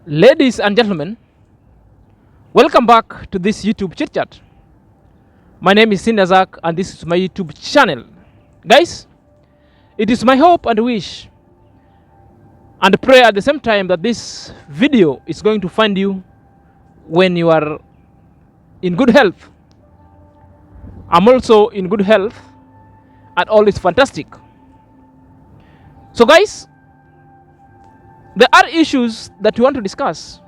Ladies and gentlemen, welcome back to this YouTube chit chat. My name is Sinazak and this is my YouTube channel. Guys, it is my hope and wish and pray at the same time that this video is going to find you when you are in good health. I'm also in good health and all is fantastic. So guys, there are issues that we want to discuss.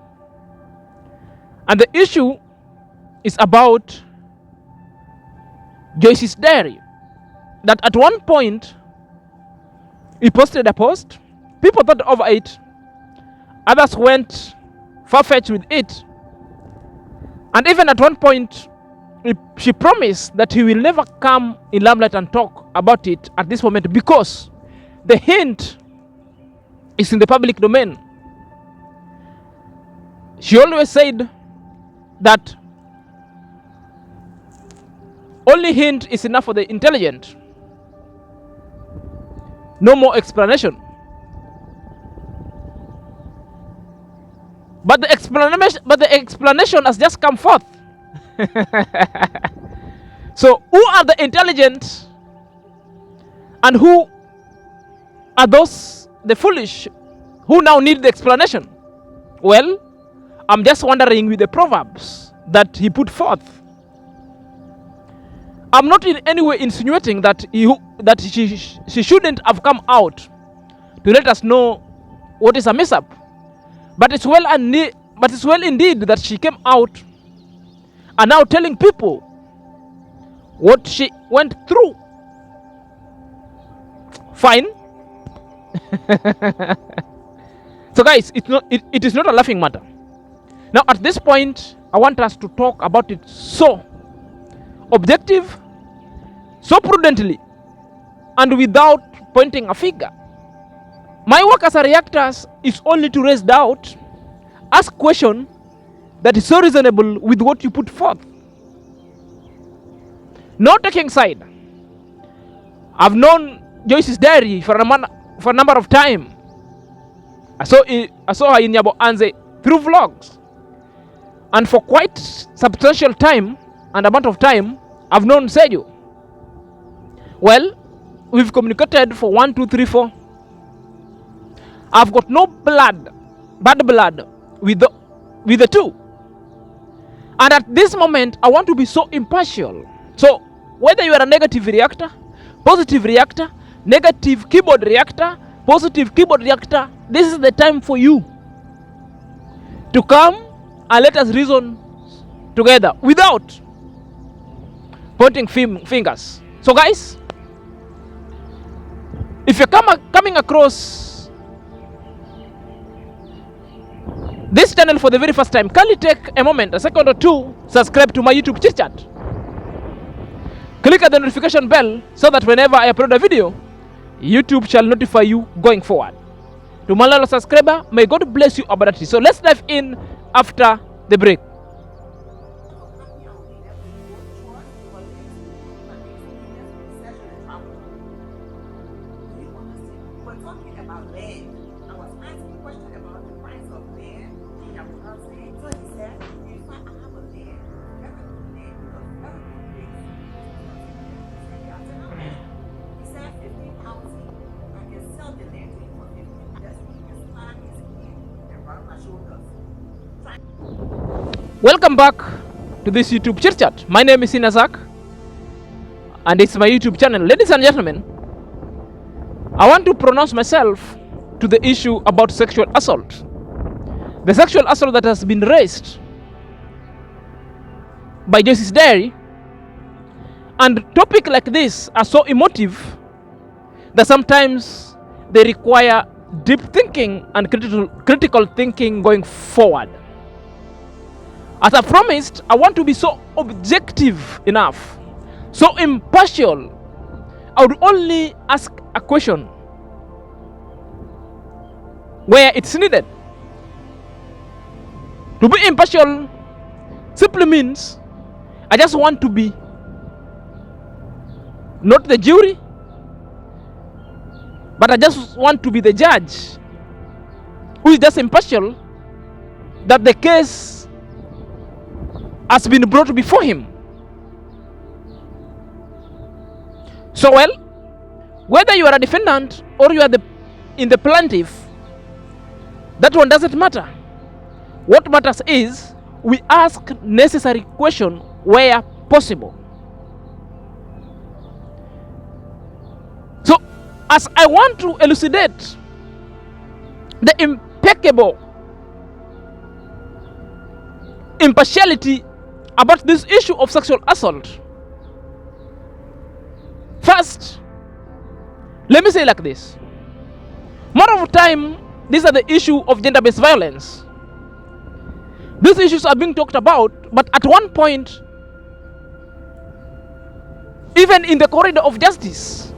And the issue is about Joyce's diary. That at one point, he posted a post. People thought over it. Others went far-fetched with it. And even at one point, she promised that he will never come in limelight and talk about it at this moment because the hint is in the public domain. She always said that only hint is enough for the intelligent. No more explanation. But the explanation has just come forth. So who are the intelligent and who are those the foolish who now need the explanation? Well, I'm just wondering with the proverbs that he put forth. I'm not in any way insinuating that she shouldn't have come out to let us know what is a mess up. But it's well indeed that she came out and now telling people what she went through. Fine. So guys, it is not a laughing matter. Now at this point, I want us to talk about it so objective, so prudently, and without pointing a finger. My work as a reactor is only to raise doubt, ask question that is so reasonable with what you put forth. Not taking side. I've known Joyce's diary for a number of time. I saw her in Yabo Anze through vlogs. And for quite substantial time and amount of time, I've known Seju. Well, we've communicated for 1, 2, 3, 4. I've got no bad blood with the two. And at this moment, I want to be so impartial. So whether you are a negative reactor, positive reactor, negative keyboard reactor, positive keyboard reactor, this is the time for you to come and let us reason together without pointing fingers. So guys, if you're coming across this channel for the very first time, kindly take a moment, a second or two, subscribe to my YouTube chit chat. Click at the notification bell so that whenever I upload a video, YouTube shall notify you going forward. To my loyal subscriber, may God bless you abundantly. So let's dive in after the break. Welcome back to this YouTube chit chat. My name is Sinazak and it's my YouTube channel. Ladies and gentlemen, I want to pronounce myself to the issue about sexual assault. The sexual assault that has been raised by Joyce's diary. And topics like this are so emotive that sometimes they require deep thinking and critical thinking going forward. As I promised, I want to be so objective enough, so impartial. I would only ask a question where it's needed. To be impartial simply means I just want to be not the jury, but I just want to be the judge who is just impartial that the case has been brought before him. So, well, whether you are a defendant or you are in the plaintiff, that one doesn't matter. What matters is we ask necessary questions where possible. So, as I want to elucidate the impeccable impartiality about this issue of sexual assault, first, let me say like this. More of the time, these are the issue of gender-based violence. These issues are being talked about, but at one point, even in the corridor of justice,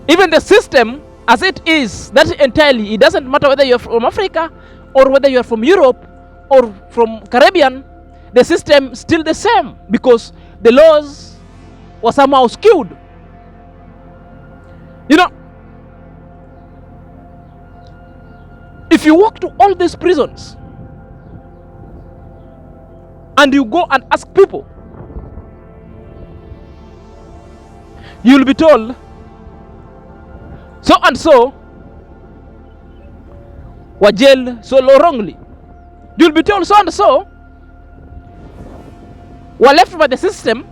even the system as it is, that entirely, it doesn't matter whether you're from Africa or whether you're from Europe or from Caribbean, the system is still the same because the laws were somehow skewed. You know, if you walk to all these prisons and you go and ask people, you will be told so and so were jailed so wrongly. You will be told so and so were left by the system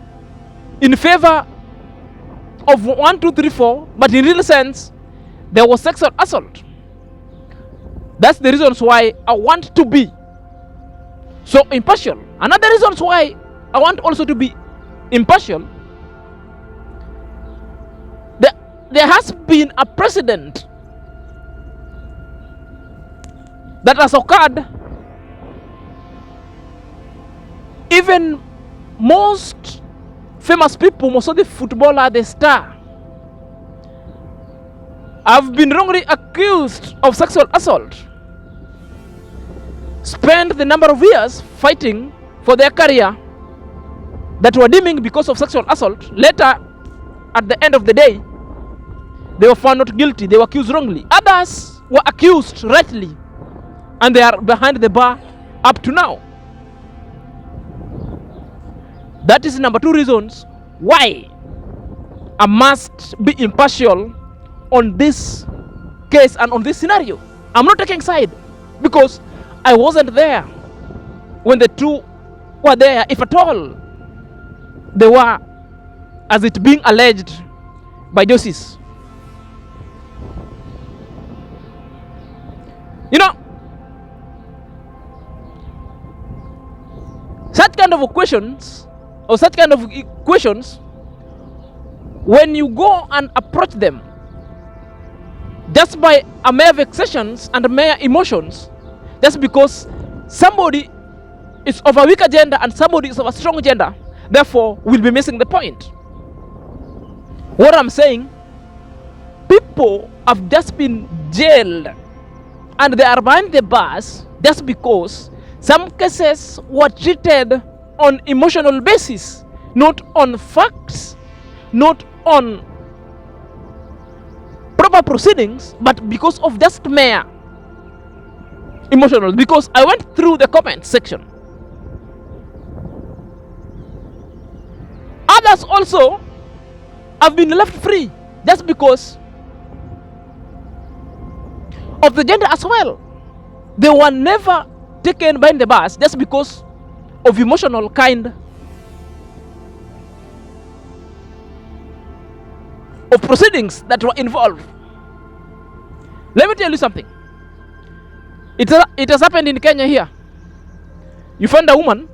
in favor of 1, 2, 3, 4, but in real sense, there was sexual assault. That's the reasons why I want to be so impartial. Another reasons why I want also to be impartial, there has been a precedent that has occurred. Even most famous people, most of the footballer, the star, have been wrongly accused of sexual assault, spent the number of years fighting for their career that were dimming because of sexual assault. Later, at the end of the day, they were found not guilty. They were accused wrongly. Others were accused rightly, and they are behind the bar up to now. That is number 2 reasons why I must be impartial on this case and on this scenario. I'm not taking side because I wasn't there when the two were there, if at all they were, as it being alleged by Joseph. You know, such kind of questions, when you go and approach them just by a mere vexations and mere emotions, just because somebody is of a weaker gender and somebody is of a strong gender, therefore we'll be missing the point. What I'm saying, people have just been jailed and they are behind the bars just because some cases were treated on emotional basis, not on facts, not on proper proceedings, but because of just mere emotional. Because I went through the comment section. Others also have been left free just because of the gender as well. They were never taken behind the bars just because of emotional kind of proceedings that were involved. Let me tell you something. It has happened in Kenya here. You find a woman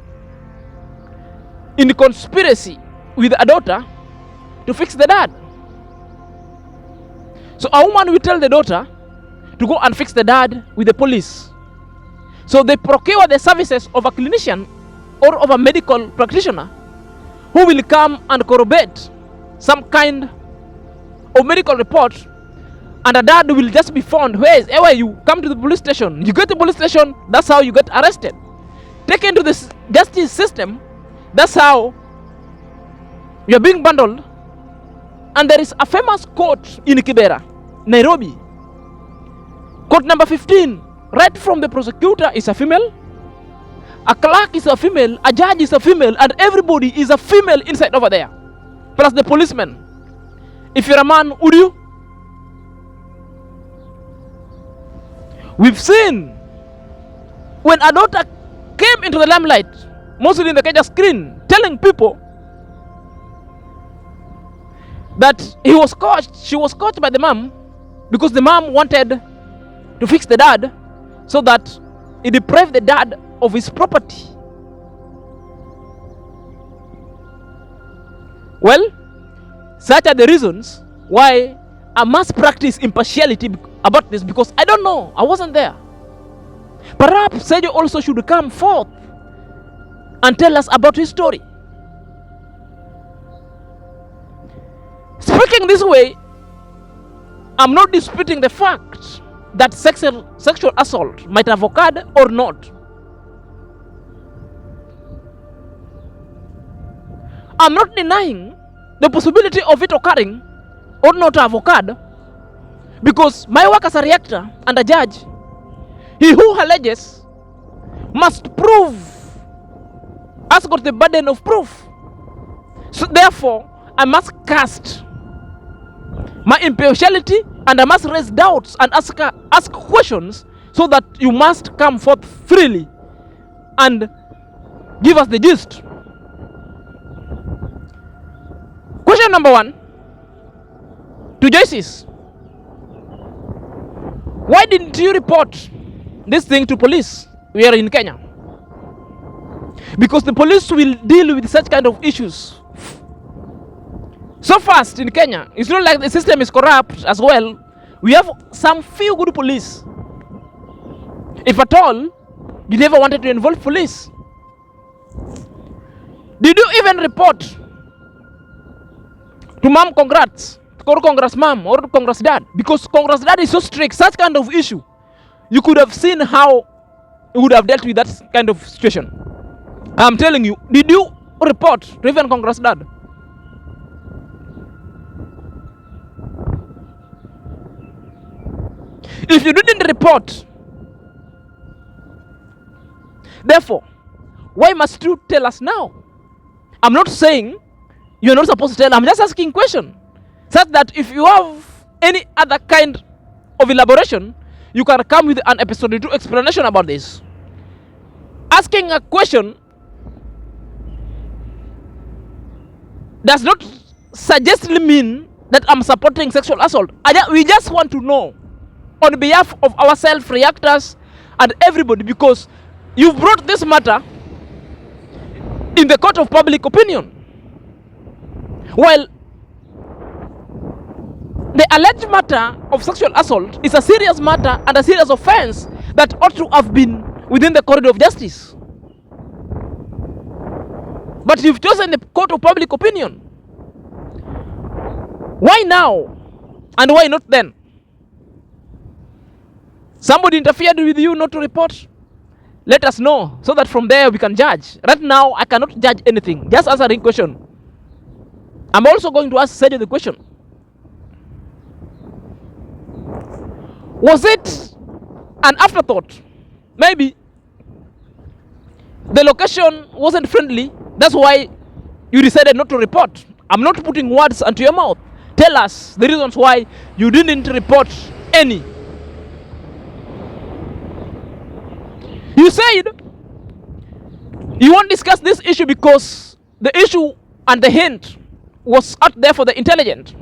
in conspiracy with a daughter to fix the dad. So a woman will tell the daughter to go and fix the dad with the police. So they procure the services of a clinician or of a medical practitioner who will come and corroborate some kind of medical report, and the dad will just be found. Where you come to the police station, you get to the police station, that's how you get arrested, taken to the justice system, that's how you're being bundled. And there is a famous court in Kibera, Nairobi, court number 15. Right from the prosecutor is a female, A clerk is a female, a judge is a female, and everybody is a female inside over there. Plus the policeman. If you're a man, would you? We've seen when a daughter came into the limelight, mostly in the Kenya screen, telling people that she was coached by the mom because the mom wanted to fix the dad so that he deprived the dad of his property. Well, such are the reasons why I must practice impartiality about this, because I don't know, I wasn't there. Perhaps Sejo also should come forth and tell us about his story. Speaking this way, I'm not disputing the fact that sexual assault might have occurred or not. I'm not denying the possibility of it occurring or not have occurred, because my work as a reactor and a judge, he who alleges must prove, has got the burden of proof. So therefore, I must cast my impartiality and I must raise doubts and ask questions, so that you must come forth freely and give us the gist. Question number 1 to Joyce: why didn't you report this thing to police? We are in Kenya. Because the police will deal with such kind of issues so fast in Kenya. It's not like the system is corrupt as well. We have some few good police. If at all, you never wanted to involve police. Did you even report to mom congrats, or congrats mom, or congrats dad? Because congrats dad is so strict, such kind of issue, you could have seen how you would have dealt with that kind of situation. I'm telling you, did you report to even congrats dad? If you didn't report, therefore, why must you tell us now? I'm not saying you're not supposed to tell. I'm just asking question, such that if you have any other kind of elaboration, you can come with an episode 2 explanation about this. Asking a question does not suggestly mean that I'm supporting sexual assault. We just want to know on behalf of ourselves, reactors, and everybody, because you've brought this matter in the court of public opinion. While the alleged matter of sexual assault is a serious matter and a serious offense that ought to have been within the corridor of justice. But you've chosen the court of public opinion. Why now and why not then? Somebody interfered with you not to report? Let us know so that from there we can judge. Right now, I cannot judge anything. Just answering question. I'm also going to ask Sergio the question. Was it an afterthought? Maybe the location wasn't friendly. That's why you decided not to report. I'm not putting words into your mouth. Tell us the reasons why you didn't report any. You said you won't discuss this issue because the issue and the hint was out there for the intelligent.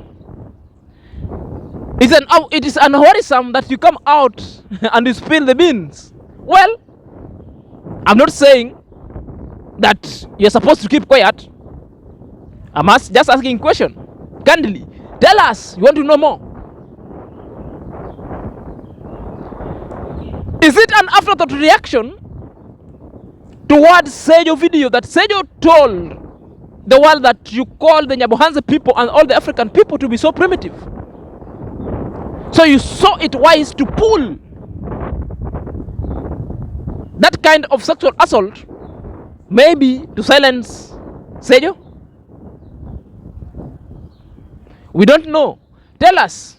It is unworrisome that you come out and you spill the beans. Well, I'm not saying that you're supposed to keep quiet. I'm just asking a question. Candidly, tell us, you want to know more. Is it an afterthought reaction towards Sergio video that Sergio told the world that you call the Nyabohanse people and all the African people to be so primitive? So you saw it wise to pull that kind of sexual assault, maybe to silence Sergio? We don't know. Tell us.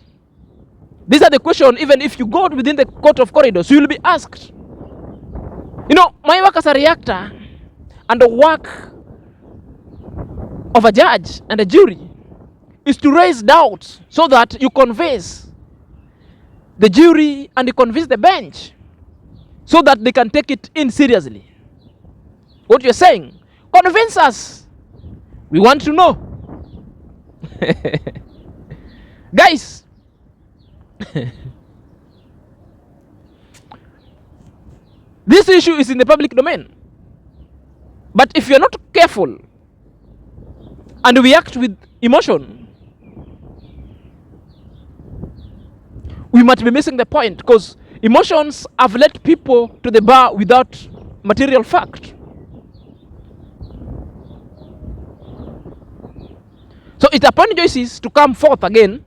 These are the questions. Even if you go within the court of corridors, you will be asked. You know, my work as a reactor and the work of a judge and a jury is to raise doubts so that you convince the jury and you convince the bench so that they can take it in seriously. What you're saying, convince us. We want to know. Guys, this issue is in the public domain. But if you're not careful and we act with emotion, we might be missing the point, because emotions have led people to the bar without material fact. So it's upon Joyce to come forth again,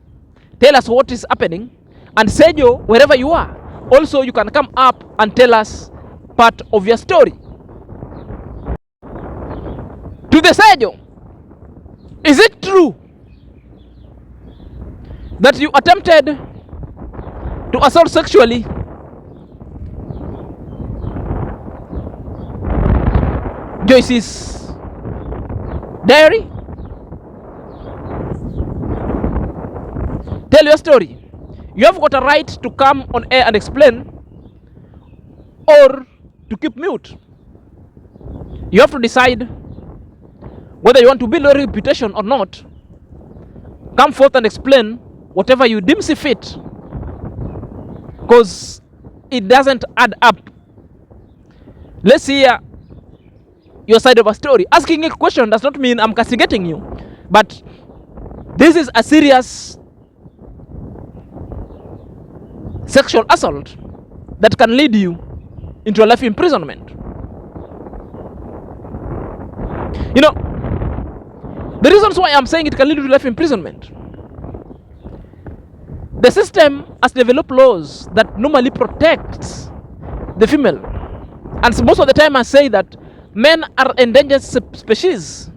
tell us what is happening, and Sejo, wherever you are, also you can come up and tell us part of your story. To the Sejo, is it true that you attempted to assault sexually Joyce's diary? Tell your story. You have got a right to come on air and explain, or to keep mute. You have to decide whether you want to build a reputation or not. Come forth and explain whatever you deem fit, because it doesn't add up. Let's hear your side of a story. Asking a question does not mean I'm castigating you, but this is a serious sexual assault that can lead you into a life imprisonment. You know, the reasons why I'm saying it can lead you to life imprisonment. The system has developed laws that normally protects the female. And most of the time I say that men are endangered species.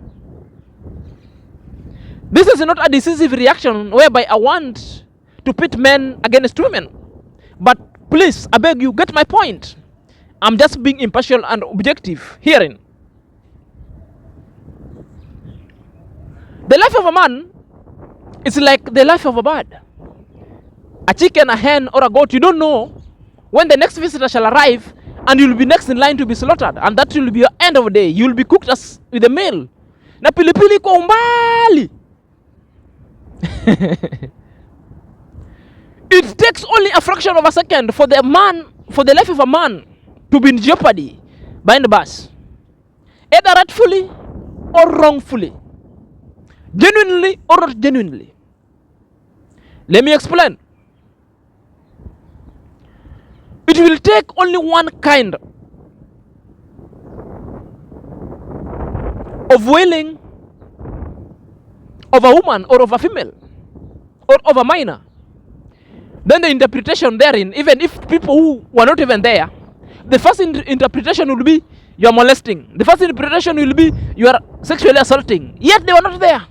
This is not a decisive reaction whereby I want to pit men against women. But please, I beg you, get my point. I'm just being impartial and objective herein. The life of a man is like the life of a bird. A chicken, a hen, or a goat, you don't know when the next visitor shall arrive, and you'll be next in line to be slaughtered, and that will be your end of the day. You'll be cooked as with a meal. Na pilipili kwa umbali. It takes only a fraction of a second for the life of a man to be in jeopardy behind the bars, either rightfully or wrongfully, genuinely or not genuinely. Let me explain. It will take only one kind of wailing of a woman or of a female or of a minor. Then the interpretation therein, even if people who were not even there, the first interpretation will be you are molesting. The first interpretation will be you are sexually assaulting. Yet they were not there.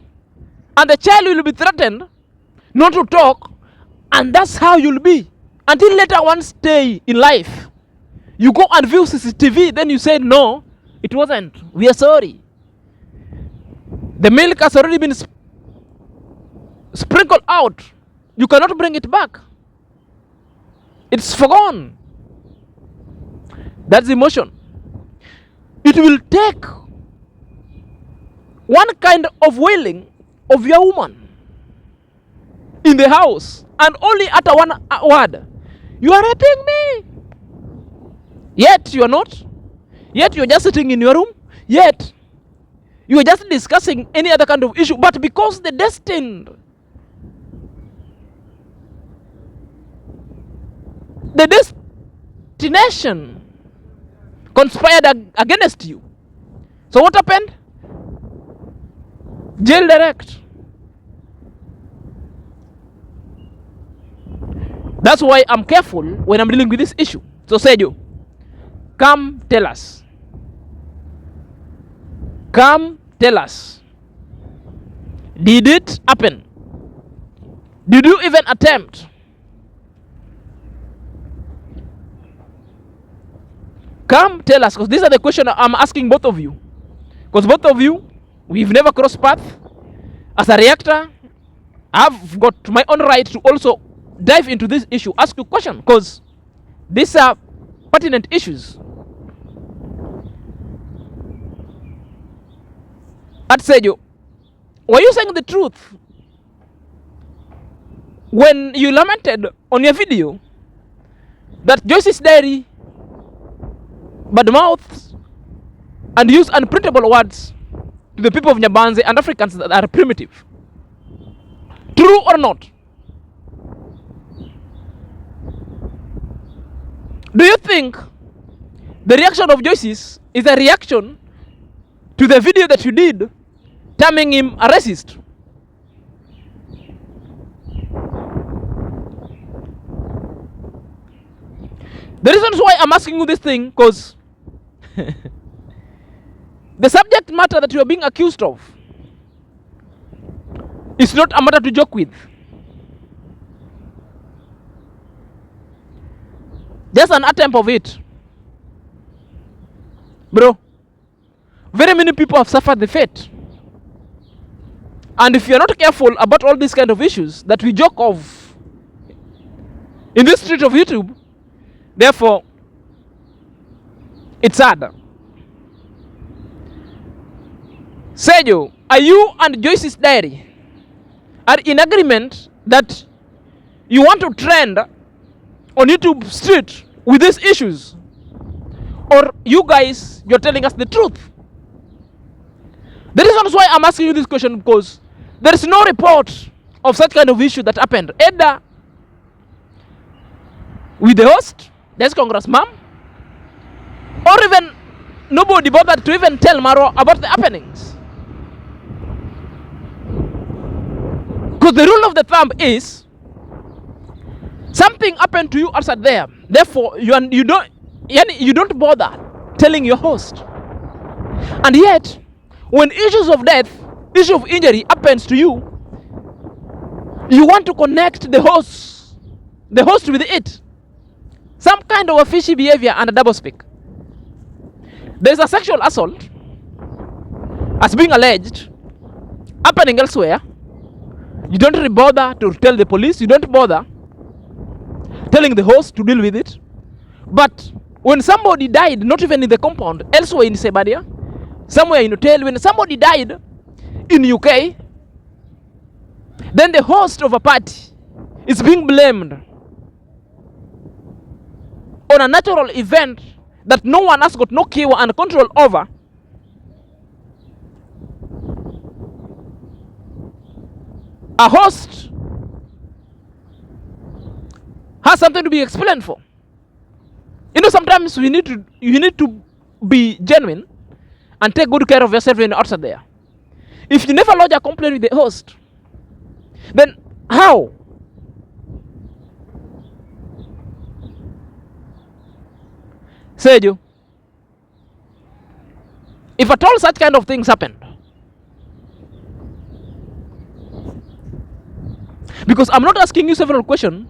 And the child will be threatened not to talk, and that's how you'll be. Until later one day in life, you go and view CCTV, then you say, no, it wasn't. We are sorry. The milk has already been sprinkled out. You cannot bring it back. It's forgone. That's emotion. It will take one kind of wailing of your woman in the house, and only utter one word. You are raping me. Yet you are not. Yet you are just sitting in your room. Yet you are just discussing any other kind of issue. But because the destination conspired against you. So what happened? Jail direct. That's why I'm careful when I'm dealing with this issue. So Sejo, come tell us. Come tell us. Did it happen? Did you even attempt Come tell us, because these are the questions I'm asking both of you. Because both of you, we've never crossed path. As a reactor, I've got my own right to also dive into this issue, ask you a question, because these are pertinent issues. At Sejo, were you saying the truth when you lamented on your video that Joyce's diary badmouths and use unprintable words to the people of Nyabanze and Africans that are primitive? True or not? Do you think the reaction of Joyce's is a reaction to the video that you did terming him a racist? The reasons why I'm asking you this thing, because the subject matter that you are being accused of is not a matter to joke with. Just an attempt of it. Bro, very many people have suffered the fate. And if you're not careful about all these kind of issues that we joke of in this street of YouTube, therefore, it's sad. Sejo, are you and Joyce's diary are in agreement that you want to trend on YouTube street with these issues? Or you guys, you're telling us the truth? The reason why I'm asking you this question, because there is no report of such kind of issue that happened, either with the host, the ex-Congress ma'am, or even nobody bothered to even tell Maro about the happenings. Because the rule of the thumb is something happened to you outside there, therefore you don't bother telling your host. And yet, when issues of death, issue of injury happens to you, you want to connect the host with it. Some kind of a fishy behavior and a double speak. There's a sexual assault as being alleged happening elsewhere. You don't bother to tell the police, you don't bother telling the host to deal with it. But when somebody died, not even in the compound, elsewhere in Sebadia, somewhere in hotel, when somebody died in UK, then the host of a party is being blamed on a natural event that no one has got no key and control over. A host has something to be explained for. You know, sometimes you need to be genuine and take good care of yourself when you're outside there. If you never lodge a complaint with the host, then how? Sejo, if at all such kind of things happened, because I'm not asking you several questions,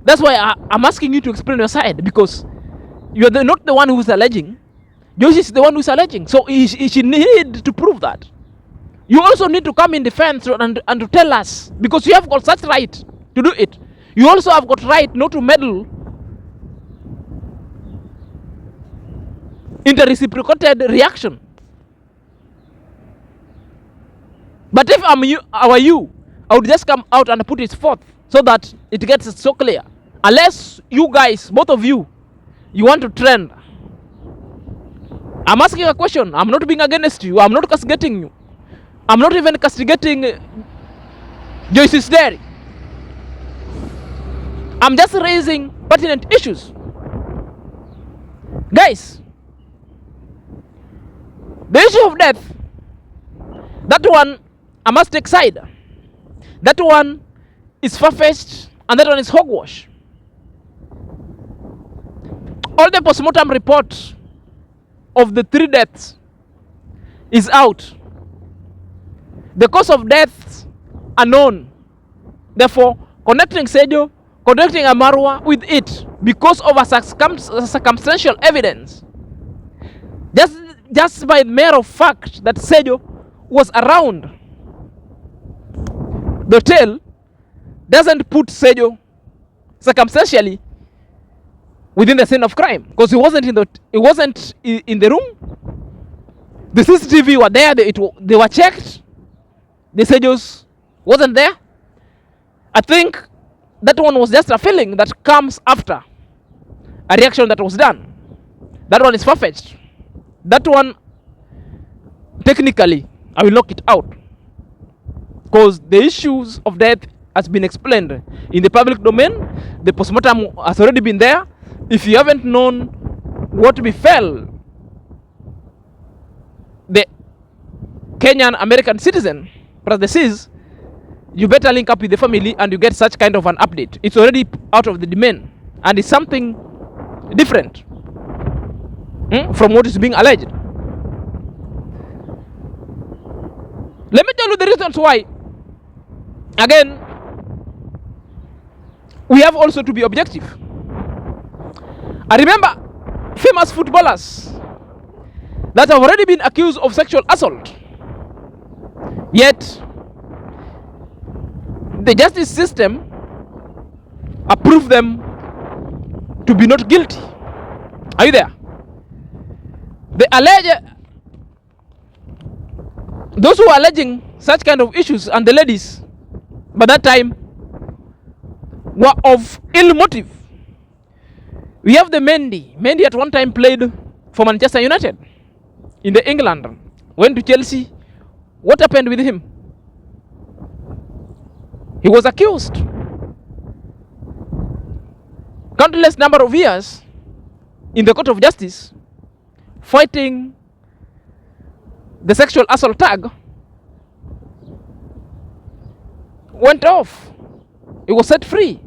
that's why I'm asking you to explain your side, because you're not the one who's alleging. Joyce is the one who's alleging, so she need to prove that. You also need to come in defense and to tell us, because you have got such right to do it. You also have got right not to meddle in the reciprocated reaction. But if I were you, I would just come out and put it forth so that it gets so clear. Unless you guys, both of you, you want to trend. I'm asking a question. I'm not being against you. I'm not castigating you. I'm not even castigating Joyce's diary. I'm just raising pertinent issues. Guys, the issue of death, that one, I must take side. That one is far-fetched and that one is hogwash. All the postmortem report of the 3 deaths is out. The cause of deaths are known. Therefore, connecting connecting Amarwa with it because of a circumstantial evidence Just by the mere of fact that Sejo was around the hotel doesn't put Sejo circumstantially within the scene of crime, because he wasn't in the room. The CCTV were there. They were checked. The Sejos wasn't there. I think that one was just a feeling that comes after a reaction that was done. That one is far-fetched. That one, technically, I will knock it out, because the issues of death has been explained in the public domain. The postmortem has already been there. If you haven't known what befell the Kenyan American citizen, plus the Cs, you better link up with the family and you get such kind of an update. It's already out of the domain and it's something different from what is being alleged. Let me tell you the reasons why. Again, we have also to be objective. I remember famous footballers that have already been accused of sexual assault, yet the justice system approved them to be not guilty. Are you there? Those who are alleging such kind of issues, and the ladies by that time were of ill motive. We have the Mendy. Mendy at one time played for Manchester United in the England, went to Chelsea. What happened with him? He was accused countless number of years in the court of justice fighting the sexual assault tag. Went off. He was set free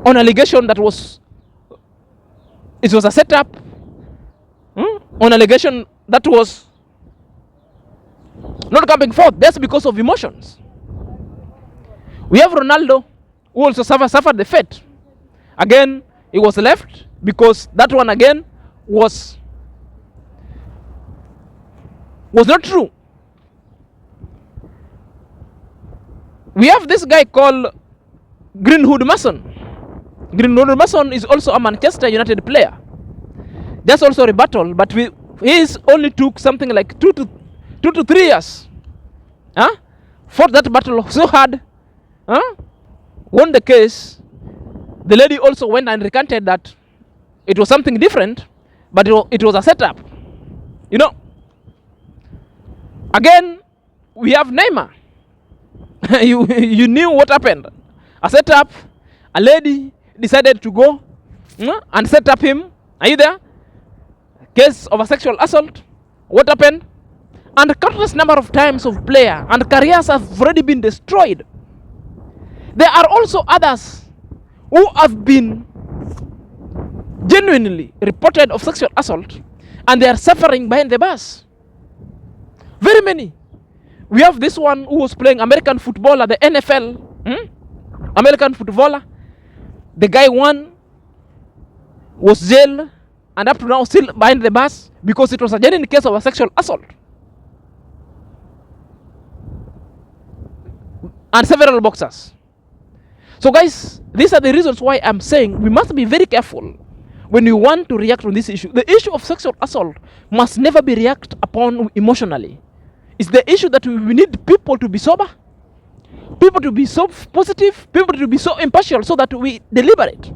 on allegation that it was a setup, on allegation that was not coming forth. That's because of emotions. We have Ronaldo, who also suffered the fate. Again, he was left because that one again was not true. We have this guy called Greenwood Mason. Greenwood Mason is also a Manchester United player. That's also a rebuttal, but he only took something like 2 to 3 years. Fought that battle so hard. Won the case. The lady also went and recanted that it was something different, but it was a setup. You know. Again, we have Neymar. you knew what happened. A setup. A lady decided to go and set up him. Are you there? Case of a sexual assault. What happened? And countless number of times of player and careers have already been destroyed. There are also others who have been genuinely reported of sexual assault and they are suffering behind the bars. Very many. We have this one who was playing American football at the NFL. American footballer. The guy was jailed and up to now still behind the bars because it was a genuine case of a sexual assault. And several boxers. So guys, these are the reasons why I'm saying we must be very careful when we want to react on this issue. The issue of sexual assault must never be reacted upon emotionally. It's the issue that we need people to be sober, people to be so positive, people to be so impartial so that we deliberate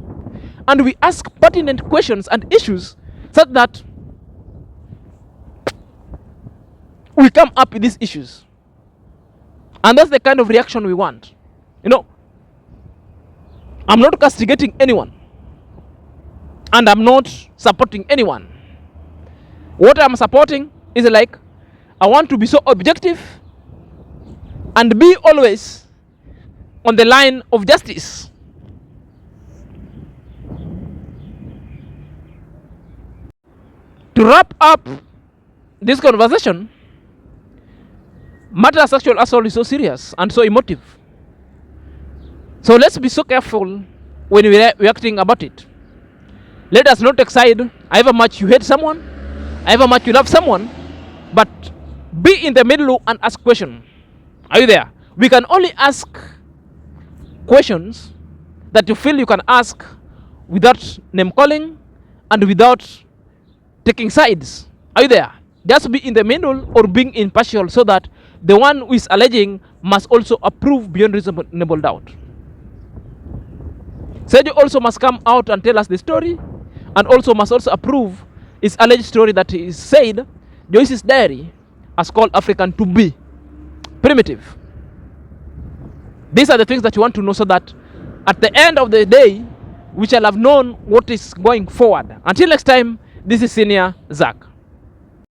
and we ask pertinent questions and issues so that we come up with these issues. And that's the kind of reaction we want. You know, I'm not castigating anyone and I'm not supporting anyone. What I'm supporting is like, I want to be so objective and be always on the line of justice. To wrap up this conversation, matter of sexual assault is so serious and so emotive. So let's be so careful when we're reacting about it. Let us not take side, however much you hate someone, however much you love someone, but be in the middle and ask question. Are you there? We can only ask questions that you feel you can ask without name calling and without taking sides. Are you there? Just be in the middle or being impartial, so that the one who is alleging must also approve beyond reasonable doubt. Sergio also must come out and tell us the story, and also must also approve his alleged story that he said Joyce's diary has called African to be primitive. These are the things that you want to know, so that at the end of the day we shall have known what is going forward. Until next time, this is Senior Zach.